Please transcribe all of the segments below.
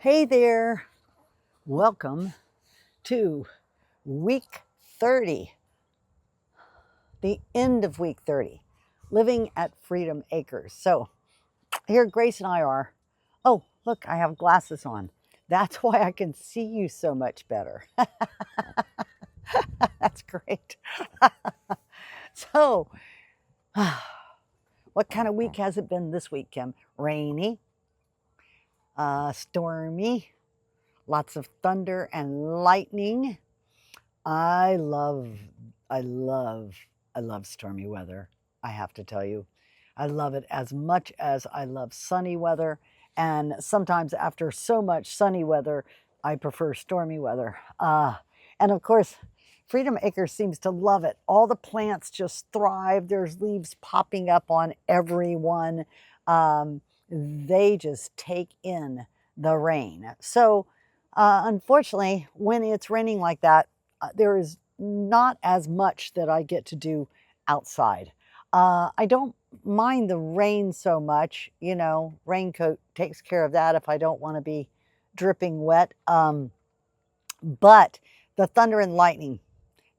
Hey there, welcome to week 30, the end of week 30, living at Freedom Acres. So here Grace and I are. Oh, look, I have glasses on. That's why I can see you so much better. That's great. So, what kind of week has it been this week, Kim? Rainy, stormy, lots of thunder and lightning. I love, I love, I love stormy weather. I have to tell you, I love it as much as I love sunny weather. And sometimes after so much sunny weather, I prefer stormy weather. And of course, Freedom Acres seems to love it. All the plants just thrive. There's leaves popping up on everyone. They just take in the rain. So, unfortunately, when it's raining like that, there is not as much that I get to do outside. I don't mind the rain so much. You know, raincoat takes care of that if I don't want to be dripping wet. But the thunder and lightning,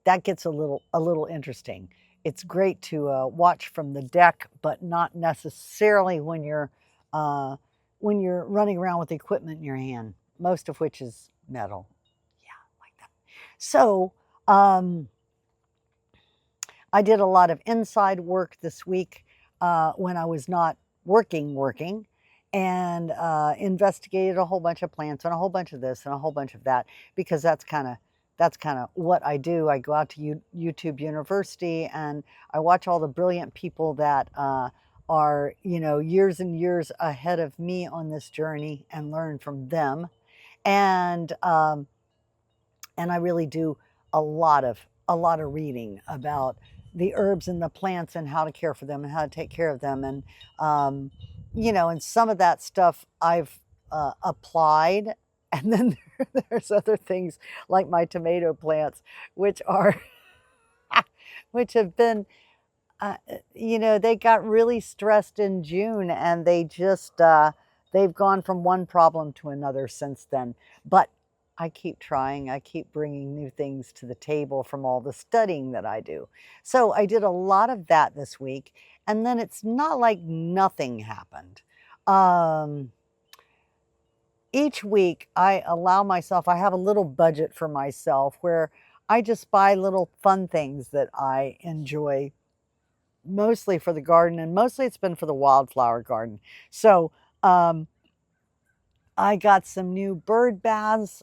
that gets a little interesting. It's great to watch from the deck, but not necessarily when you're running around with equipment in your hand, most of which is metal. Yeah, like that. So I did a lot of inside work this week when I was not working, and investigated a whole bunch of plants and a whole bunch of this and a whole bunch of that, because that's kind of what I do. I go out to YouTube University and I watch all the brilliant people that are, you know, years and years ahead of me on this journey and learn from them. And I really do a lot of reading about the herbs and the plants and how to care for them and how to take care of them. And you know, and some of that stuff I've applied. And then there's other things like my tomato plants, which are which have been you know, they got really stressed in June, and they just they've gone from one problem to another since then. But I keep trying. I keep bringing new things to the table from all the studying that I do. So I did a lot of that this week, and then it's not like nothing happened. Um, each week I allow myself, I have a little budget for myself where I just buy little fun things that I enjoy, mostly for the garden, and mostly it's been for the wildflower garden. So I got some new bird baths,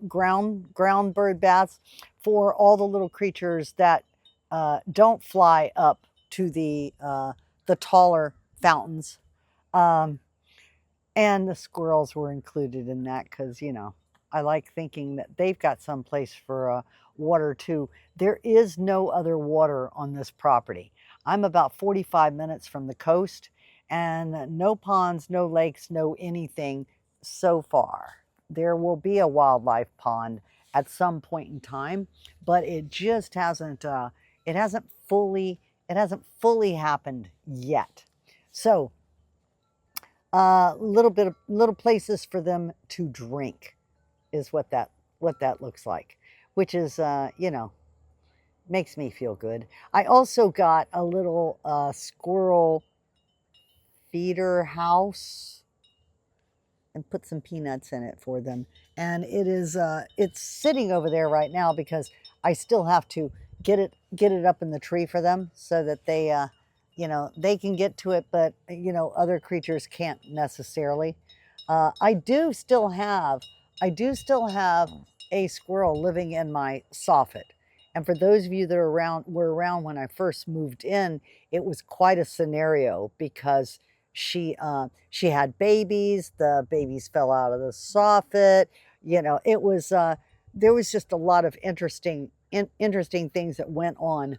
ground bird baths for all the little creatures that don't fly up to the taller fountains. Um, and the squirrels were included in that because, you know, I like thinking that they've got some place for water too. There is no other water on this property. I'm about 45 minutes from the coast, and no ponds, no lakes, no anything so far. There will be a wildlife pond at some point in time, but it just hasn't it hasn't fully happened yet. So little places for them to drink is what that looks like, which is you know, makes me feel good. I also got a little squirrel feeder house and put some peanuts in it for them, and it's sitting over there right now because I still have to get it up in the tree for them so that they you know, they can get to it, but you know, other creatures can't necessarily. I do still have a squirrel living in my soffit. And for those of you that were around when I first moved in, it was quite a scenario because she had babies. The babies fell out of the soffit. You know, it was there was just a lot of interesting things that went on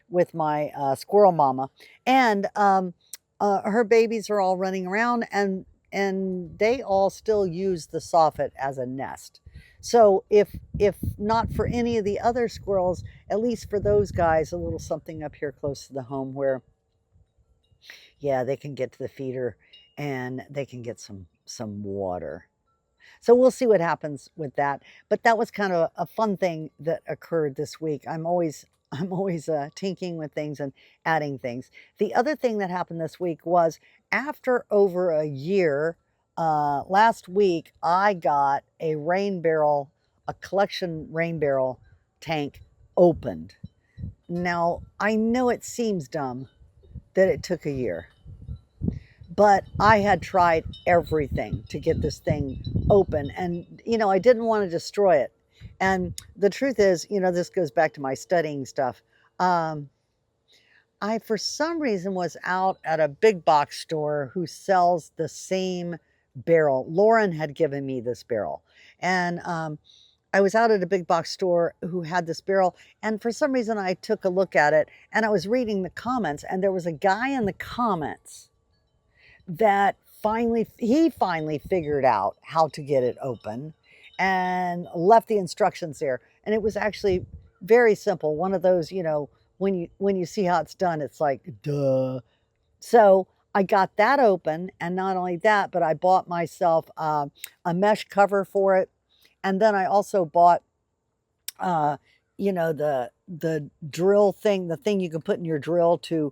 with my squirrel mama, and her babies are all running around, and they all still use the soffit as a nest. So if not for any of the other squirrels, at least for those guys, a little something up here close to the home where, yeah, they can get to the feeder and they can get some water. So we'll see what happens with that. But that was kind of a fun thing that occurred this week. I'm always tinkering with things and adding things. The other thing that happened this week was after over a year, last week I got a collection rain barrel tank opened. Now I know it seems dumb that it took a year, but I had tried everything to get this thing open, and I didn't want to destroy it. And the truth is, this goes back to my studying stuff. um, I for some reason was out at a big box store who sells the same barrel. Lauren had given me this barrel, and I was out at a big box store who had this barrel, and for some reason I took a look at it, and I was reading the comments, and there was a guy in the comments that finally figured out how to get it open and left the instructions there. And it was actually very simple. One of those, when you see how it's done, it's like, duh. So I got that open, and not only that, but I bought myself a mesh cover for it. And then I also bought uh, the drill thing, the thing you can put in your drill to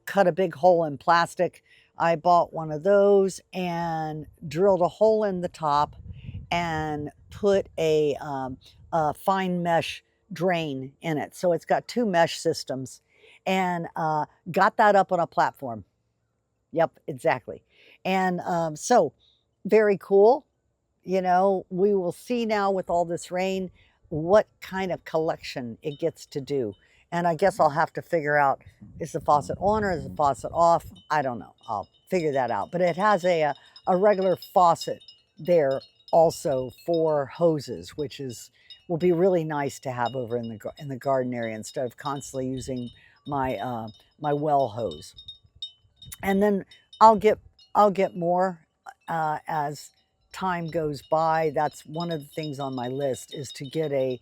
cut a big hole in plastic. I bought one of those and drilled a hole in the top and put a fine mesh drain in it. So it's got two mesh systems, and got that up on a platform. Yep, exactly. And so very cool. We will see now with all this rain what kind of collection it gets to do. And I guess I'll have to figure out, is the faucet on or is the faucet off? I don't know. I'll figure that out. But it has a regular faucet there also for hoses, which will be really nice to have over in the garden area instead of constantly using my well hose. And then I'll get more as time goes by. That's one of the things on my list, is to get a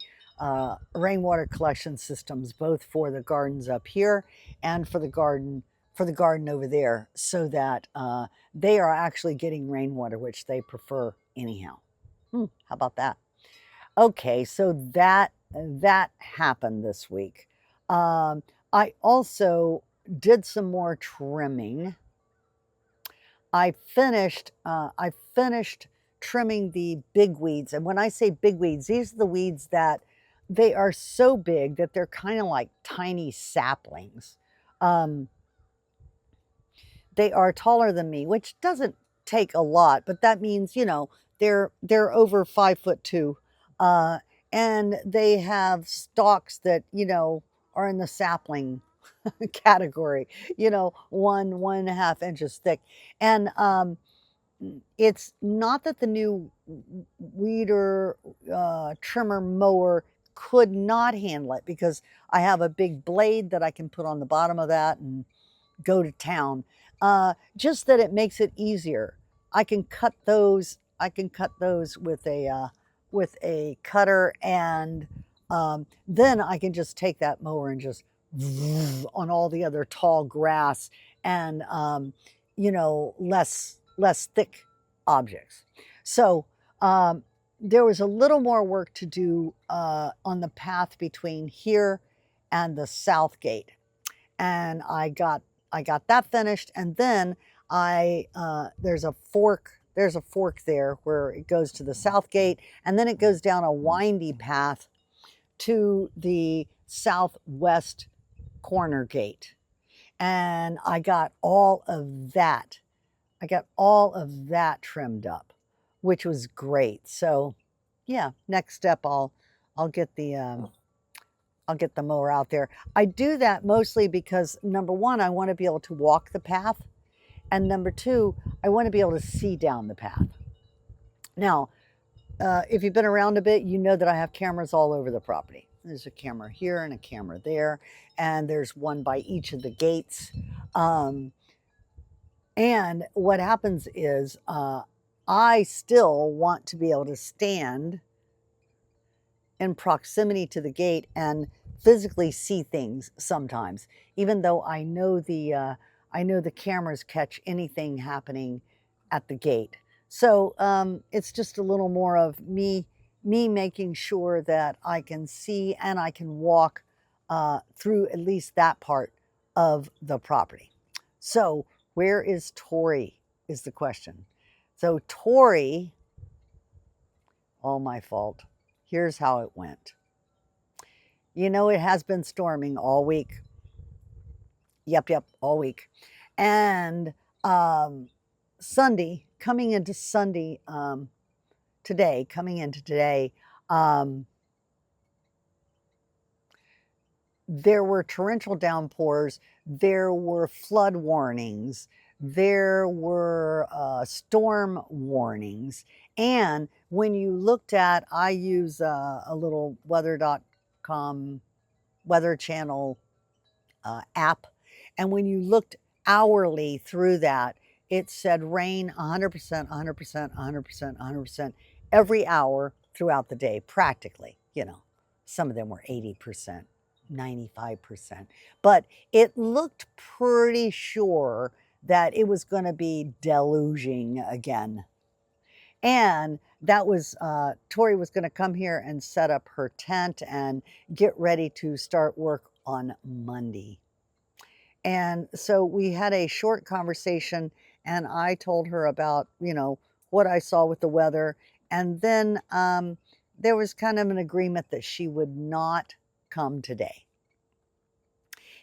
rainwater collection systems, both for the gardens up here and for the garden over there, so that they are actually getting rainwater, which they prefer anyhow. How about that? Okay, so that happened this week. I also did some more trimming. I finished trimming the big weeds. And when I say big weeds, these are the weeds that they are so big that they're kind of like tiny saplings. They are taller than me, which doesn't take a lot, but that means, they're over 5'2", and they have stalks that, are in the sapling category, 1.5 inches thick. And it's not that the new weeder trimmer mower could not handle it, because I have a big blade that I can put on the bottom of that and go to town. Just that it makes it easier. I can cut those with a cutter, and then I can just take that mower and just on all the other tall grass and less thick objects. So there was a little more work to do on the path between here and the south gate, and I got that finished. And then there's a fork there where it goes to the south gate, and then it goes down a windy path to the southwest corner gate. And I got all of that trimmed up, which was great. So yeah, next step, I'll get the mower out there. I do that mostly because, number one, I want to be able to walk the path, and number two, I want to be able to see down the path. Now, if you've been around a bit, you know that I have cameras all over the property. There's a camera here and a camera there, and there's one by each of the gates. And what happens is I still want to be able to stand in proximity to the gate and physically see things sometimes, even though I know the cameras catch anything happening at the gate. So it's just a little more of me making sure that I can see and I can walk through at least that part of the property. So where is Tori is the question. So Tori, all my fault. Here's how it went. You know, it has been storming all week. Yep, all week. And Sunday, coming into Sunday, coming into today, there were torrential downpours, there were flood warnings, there were storm warnings. And when you looked at, I use a little weather.com weather channel app. And when you looked hourly through that, it said rain 100%, 100%, 100%, 100% every hour throughout the day, practically. You know, some of them were 80%, 95%. But it looked pretty sure that it was going to be deluging again. And that was, Tori was going to come here and set up her tent and get ready to start work on Monday. And so we had a short conversation, and I told her about, you know, what I saw with the weather. And then there was kind of an agreement that she would not come today.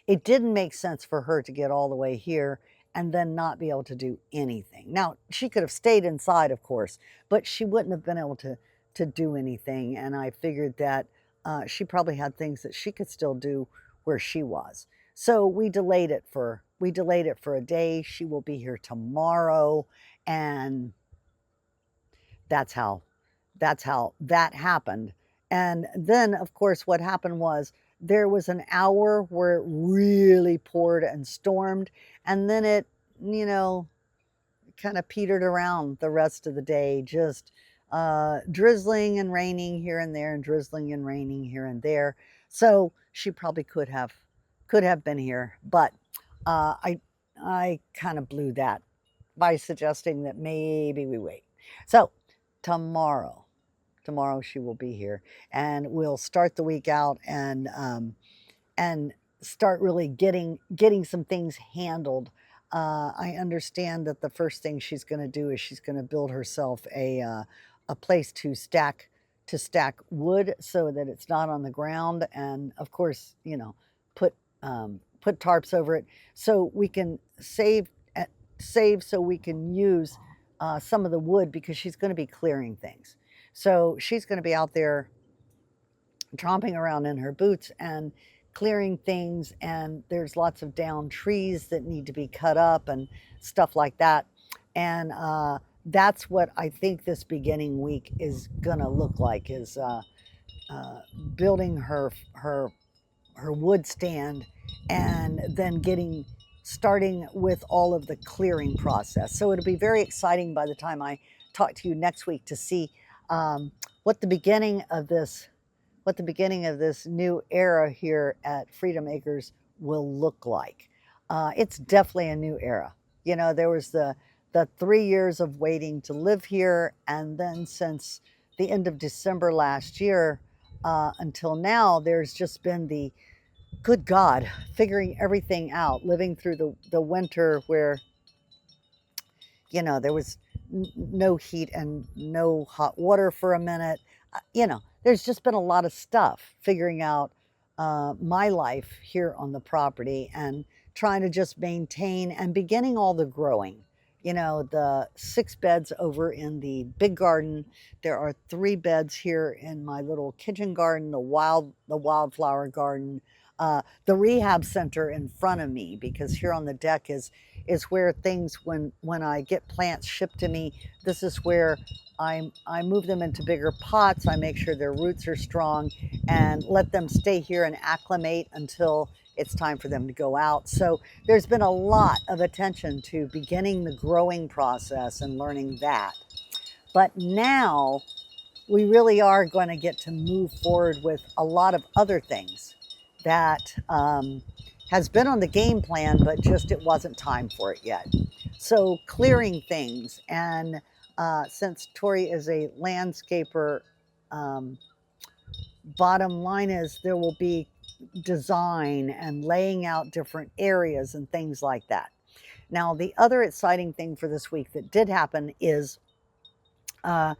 It didn't make sense for her to get all the way here and then not be able to do anything. Now, she could have stayed inside, of course, but she wouldn't have been able to do anything. And I figured that she probably had things that she could still do where she was. So we delayed it for a day. She will be here tomorrow, and that's how that happened. And then, of course, what happened was there was an hour where it really poured and stormed, and then it, you know, kind of petered around the rest of the day, just drizzling and raining here and there, and drizzling and raining here and there. So she probably could have been here, but I kind of blew that by suggesting that maybe we wait. So tomorrow she will be here, and we'll start the week out and start really getting some things handled. I understand that the first thing she's going to do is she's going to build herself a place to stack wood so that it's not on the ground, and of course, you know, put tarps over it so we can save so we can use some of the wood, because she's going to be clearing things. So she's going to be out there tromping around in her boots and clearing things, and there's lots of down trees that need to be cut up and stuff like that. And that's what I think this beginning week is going to look like, is building her wood stand, and then starting with all of the clearing process. So it'll be very exciting by the time I talk to you next week to see what the beginning of this new era here at Freedom Acres will look like. It's definitely a new era. You know, there was the 3 years of waiting to live here, and then since the end of December last year until now, there's just been the, good God, figuring everything out, living through the winter where, you know, there was no heat and no hot water for a minute. You know, there's just been a lot of stuff figuring out my life here on the property, and trying to just maintain and beginning all the growing. You know, the 6 beds over in the big garden. There are 3 beds here in my little kitchen garden, the wildflower garden, the rehab center in front of me, because here on the deck is where things, when I get plants shipped to me, this is where I move them into bigger pots. I make sure their roots are strong and let them stay here and acclimate until it's time for them to go out. So there's been a lot of attention to beginning the growing process and learning that. But now we really are going to get to move forward with a lot of other things that has been on the game plan, but just it wasn't time for it yet. So clearing things and since Tori is a landscaper, bottom line is there will be design and laying out different areas and things like that. Now, the other exciting thing for this week that did happen is I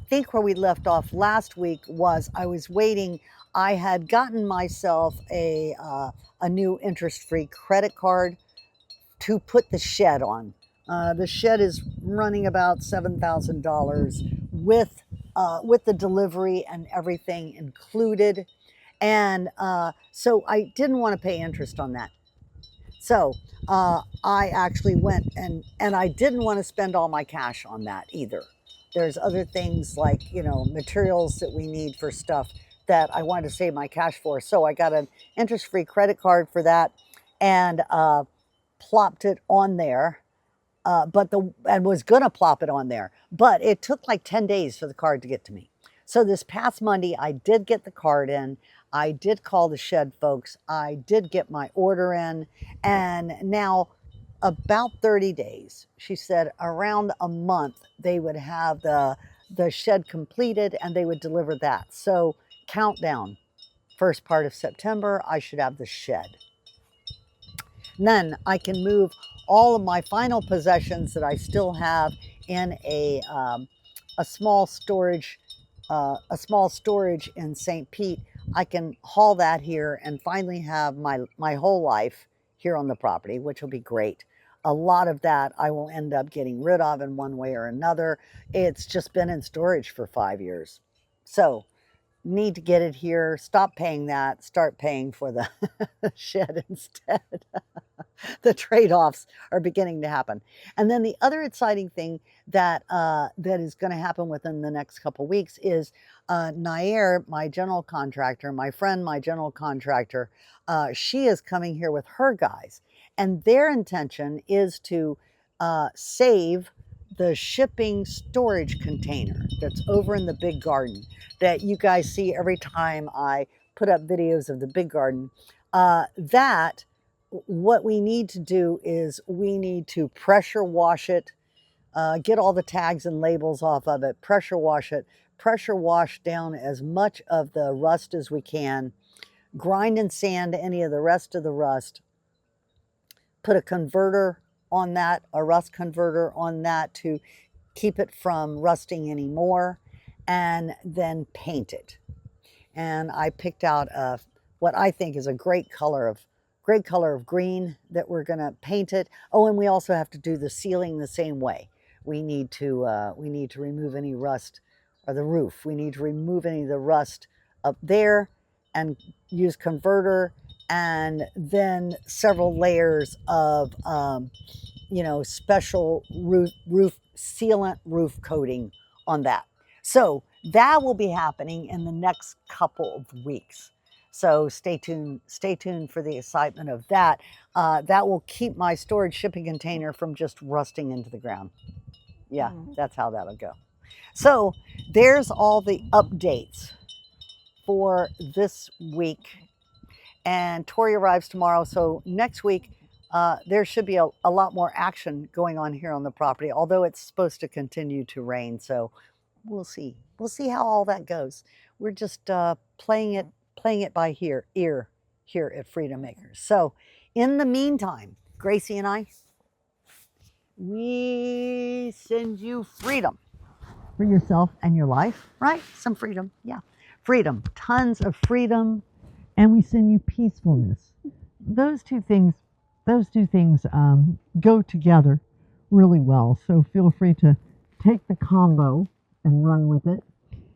think where we left off last week was I was waiting. I had gotten myself a new interest-free credit card to put the shed on. The shed is running about $7,000 with the delivery and everything included. And so I didn't want to pay interest on that. So I actually went and I didn't want to spend all my cash on that either. There's other things like, you know, materials that we need for stuff that I wanted to save my cash for. So I got an interest-free credit card for that and plopped it on there. And was gonna plop it on there, but it took like 10 days for the card to get to me. So this past Monday, I did get the card in. I did call the shed folks. I did get my order in, and now about 30 days, she said around a month, they would have the shed completed and they would deliver that. So countdown, first part of September, I should have the shed. And then I can move all of my final possessions that I still have in a small storage in St. Pete. I can haul that here and finally have my whole life here on the property, which will be great. A lot of that I will end up getting rid of in one way or another. It's just been in storage for 5 years. So need to get it here, stop paying that, start paying for the shed instead. The trade-offs are beginning to happen. And then the other exciting thing that that is going to happen within the next couple weeks is Nair, my general contractor, my friend, my general contractor, she is coming here with her guys. And their intention is to save the shipping storage container that's over in the big garden that you guys see every time I put up videos of the big garden. What we need to do is we need to pressure wash it, get all the tags and labels off of it, pressure wash it, pressure wash down as much of the rust as we can, grind and sand any of the rest of the rust, put a converter on that, a rust converter on that to keep it from rusting anymore, and then paint it. And I picked out what I think is a great color of green that we're going to paint it. Oh, and we also have to do the ceiling the same way. We need to remove any rust, or the roof. We need to remove any of the rust up there and use converter, and then several layers of you know, special roof sealant, roof coating on that. So that will be happening in the next couple of weeks. So stay tuned for the excitement of that. That will keep my storage shipping container from just rusting into the ground. Yeah, that's how that'll go. So there's all the updates for this week. And Tori arrives tomorrow. So next week, there should be a lot more action going on here on the property, although it's supposed to continue to rain. So we'll see. We'll see how all that goes. We're just playing it by ear here at Freedom Makers. So in the meantime, Gracie and I, we send you freedom for yourself and your life, right? Some freedom, yeah. Freedom, tons of freedom. And we send you peacefulness. Those two things go together really well. So feel free to take the combo and run with it.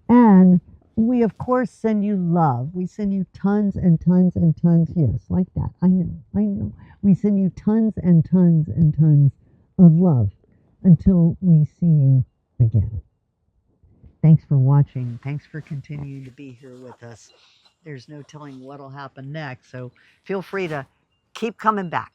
And we, of course, send you love. We send you tons and tons and tons. Yes, like that. I know. We send you tons and tons and tons of love until we see you again. Thanks for watching. Thanks for continuing to be here with us. There's no telling what'll happen next, so feel free to keep coming back.